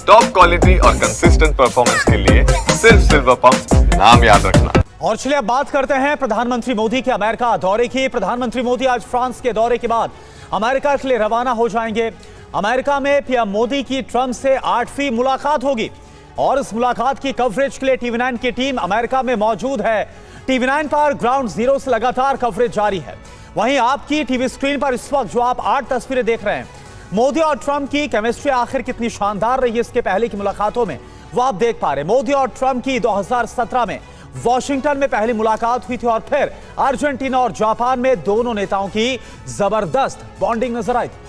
Top quality और consistent performance के लिए सिर्फ सिल्वर पंप नाम याद रखना। और चलिए अब बात करते हैं प्रधानमंत्री मोदी के अमेरिका दौरे की। प्रधानमंत्री मोदी आज फ्रांस के दौरे के बाद अमेरिका के लिए रवाना हो जाएंगे। अमेरिका में पीएम मोदी की ट्रंप से 8वीं मुलाकात होगी और इस मुलाकात की कवरेज के लिए टीवी 9 की टीम अमेरिका में मौजूद है। टीवी 9 पर ग्राउंड जीरो से लगातार कवरेज जारी है। वहीं आपकी टीवी स्क्रीन पर इस वक्त जो आप 8 तस्वीरें देख रहे हैं, मोदी और ट्रंप की केमिस्ट्री आखिर कितनी शानदार रही है इसके पहले की मुलाकातों में, वो आप देख पा रहे हैं। मोदी और ट्रंप की 2017 में वॉशिंगटन में पहली मुलाकात हुई थी और फिर अर्जेंटीना और जापान में दोनों नेताओं की जबरदस्त बॉन्डिंग नजर आई थी।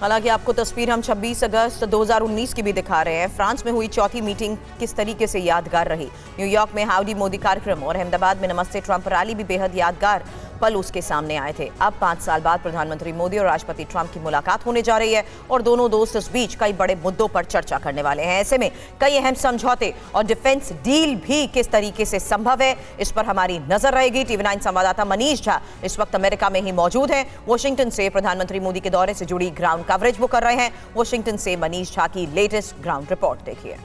हालांकि आपको तस्वीर हम 26 अगस्त 2019 की भी दिखा रहे हैं। फ्रांस में हुई चौथी मीटिंग किस तरीके से यादगार रही। न्यूयॉर्क में हाउडी मोदी कार्यक्रम और अहमदाबाद में नमस्ते ट्रंप रैली भी बेहद यादगार पल उसके सामने आए थे। अब 5 साल बाद प्रधानमंत्री मोदी और राष्ट्रपति ट्रंप की मुलाकात होने जा रही है और दोनों दोस्त इस बीच कई बड़े मुद्दों पर चर्चा करने वाले हैं। ऐसे में कई अहम समझौते और डिफेंस डील भी किस तरीके से संभव है, इस पर हमारी नजर रहेगी। टीवी 9 संवाददाता मनीष झा इस वक्त अमेरिका में ही मौजूद हैं। वॉशिंगटन से प्रधानमंत्री मोदी के दौरे से जुड़ी ग्राउंड कवरेज वो कर रहे हैं। वॉशिंगटन से मनीष झा की लेटेस्ट ग्राउंड रिपोर्ट देखिए।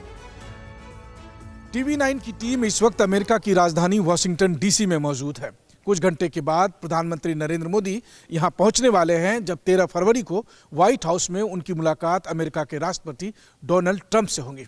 टीवी 9 की टीम इस वक्त अमेरिका की राजधानी वॉशिंगटन डीसी में मौजूद है। कुछ घंटे के बाद प्रधानमंत्री नरेंद्र मोदी यहां पहुंचने वाले हैं, जब 13 फरवरी को व्हाइट हाउस में उनकी मुलाकात अमेरिका के राष्ट्रपति डोनाल्ड ट्रंप से होगी।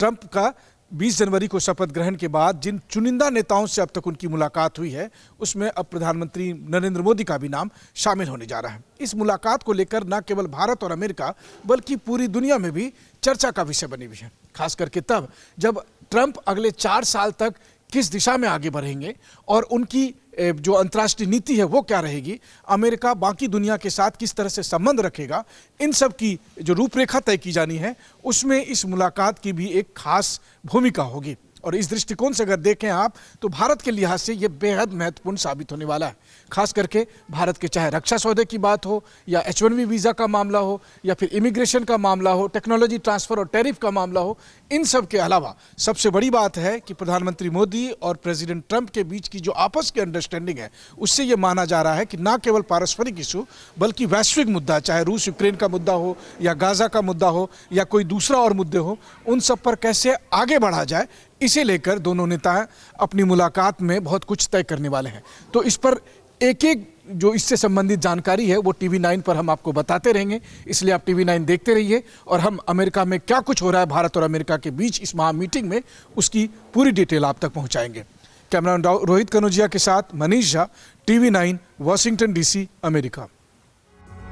ट्रंप का 20 जनवरी को शपथ ग्रहण के बाद जिन चुनिंदा नेताओं से अब तक उनकी मुलाकात हुई है, उसमें अब प्रधानमंत्री नरेंद्र मोदी का भी नाम शामिल होने जा रहा है। इस मुलाकात को लेकर न केवल भारत और अमेरिका बल्कि पूरी दुनिया में भी चर्चा का विषय बनी हुई है, खास करके तब जब ट्रंप अगले 4 साल तक किस दिशा में आगे बढ़ेंगे और उनकी जो अंतर्राष्ट्रीय नीति है वो क्या रहेगी, अमेरिका बाकी दुनिया के साथ किस तरह से संबंध रखेगा, इन सब की जो रूपरेखा तय की जानी है उसमें इस मुलाकात की भी एक खास भूमिका होगी। और इस दृष्टिकोण से अगर देखें आप तो भारत के लिहाज से ये बेहद महत्वपूर्ण साबित होने वाला है। खास करके भारत के चाहे रक्षा सौदे की बात हो या H-1B वीज़ा का मामला हो या फिर इमिग्रेशन का मामला हो, टेक्नोलॉजी ट्रांसफ़र और टैरिफ का मामला हो, इन सब के अलावा सबसे बड़ी बात है कि प्रधानमंत्री मोदी और प्रेसिडेंट ट्रंप के बीच की जो आपस की अंडरस्टैंडिंग है, उससे ये माना जा रहा है कि न केवल पारस्परिक इशू बल्कि वैश्विक मुद्दा, चाहे रूस यूक्रेन का मुद्दा हो या गाज़ा का मुद्दा हो या कोई दूसरा और मुद्दे हो, उन सब पर कैसे आगे बढ़ा जाए, इसे लेकर दोनों नेता अपनी मुलाकात में बहुत कुछ तय करने वाले हैं। तो इस पर एक एक जो इससे संबंधित जानकारी है वो टीवी 9 पर हम आपको बताते रहेंगे, इसलिए आप टीवी 9 देखते रहिए और हम अमेरिका में क्या कुछ हो रहा है भारत और अमेरिका के बीच इस महा मीटिंग में, उसकी पूरी डिटेल आप तक पहुंचाएंगे। कैमरामैन रोहित कनौजिया के साथ Manish Jha, TV 9, Washington DC, America.